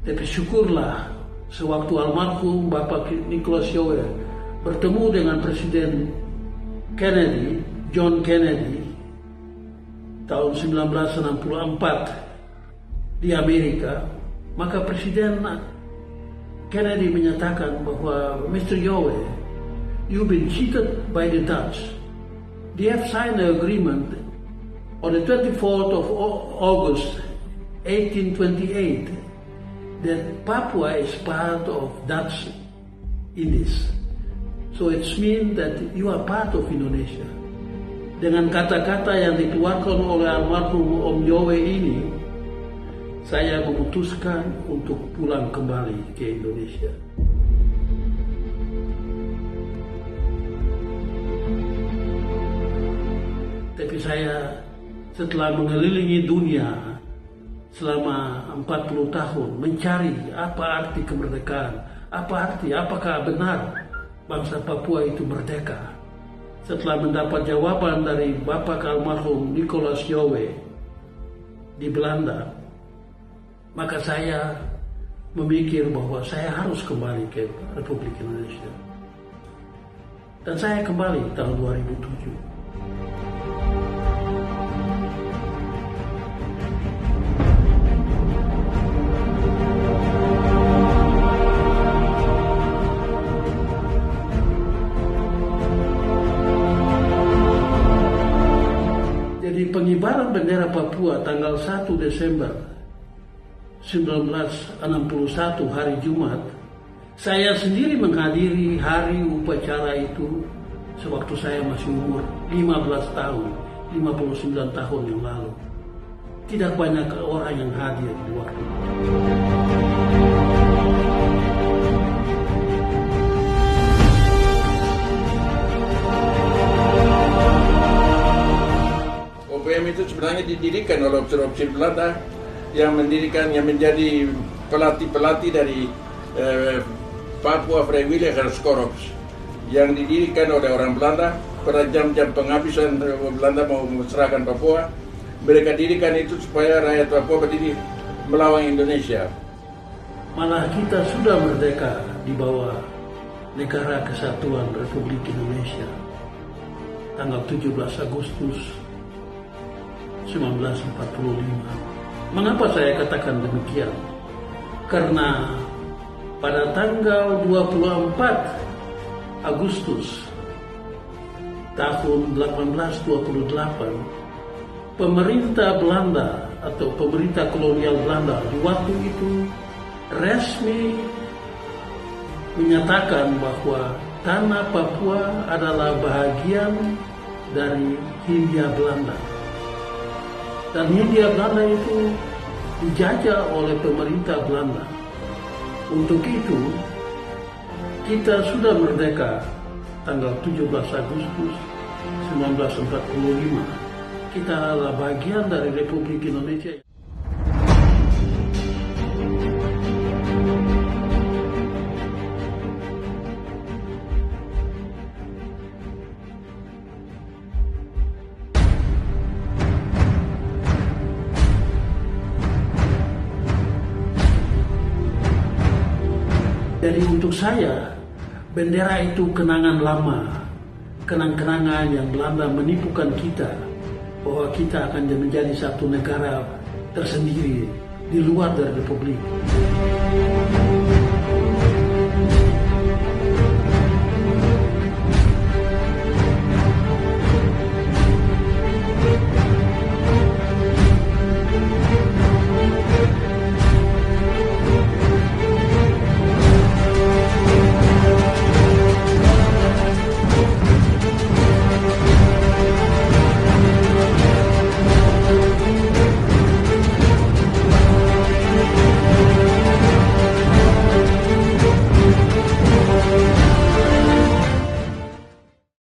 Tapi syukurlah sewaktu almarhum Bapak Nicholas Yohe bertemu dengan Presiden Kennedy, John Kennedy, tahun 1964 di Amerika, maka Presiden Kennedy menyatakan bahwa Mr. Yohe, you've been cheated by the Dutch. They have signed an agreement on the 24th of August 1828 that Papua is part of Dutch Indies. So it means that you are part of Indonesia. Dengan kata-kata yang dikeluarkan oleh almarhum Om Yohe ini, saya memutuskan untuk pulang kembali ke Indonesia. Tapi saya setelah mengelilingi dunia selama 40 tahun mencari apa arti kemerdekaan, apakah benar bangsa Papua itu merdeka. Setelah mendapat jawaban dari Bapak almarhum Nicholas Yohe di Belanda, maka saya memikir bahwa saya harus kembali ke Republik Indonesia. Dan saya kembali tahun 2007. Di pengibaran bendera Papua tanggal 1 Desember 1961 hari Jumat, saya sendiri menghadiri hari upacara itu sewaktu saya masih umur 15 tahun, 59 tahun yang lalu. Tidak banyak orang yang hadir di waktu itu. OPM itu sebenarnya didirikan oleh ofisir-ofisir Belanda yang menjadi pelatih-pelatih dari Papua Vrijwilligerskorps yang didirikan oleh orang Belanda pada jam-jam penghabisan Belanda mau menyerahkan Papua. Mereka dirikan itu supaya rakyat Papua berdiri melawan Indonesia. Malah kita sudah merdeka di bawah Negara Kesatuan Republik Indonesia tanggal 17 Agustus 1945. Mengapa saya katakan demikian? Karena pada tanggal 24 Agustus tahun 1828, pemerintah Belanda atau pemerintah kolonial Belanda di waktu itu resmi menyatakan bahwa tanah Papua adalah bagian dari Hindia Belanda. Dan Hindia Belanda itu dijajah oleh pemerintah Belanda. Untuk itu, kita sudah merdeka tanggal 17 Agustus 1945. Kita adalah bagian dari Republik Indonesia. Jadi untuk saya, bendera itu kenangan lama, kenang-kenangan yang Belanda menipukan kita bahwa kita akan menjadi satu negara tersendiri di luar dari Republik.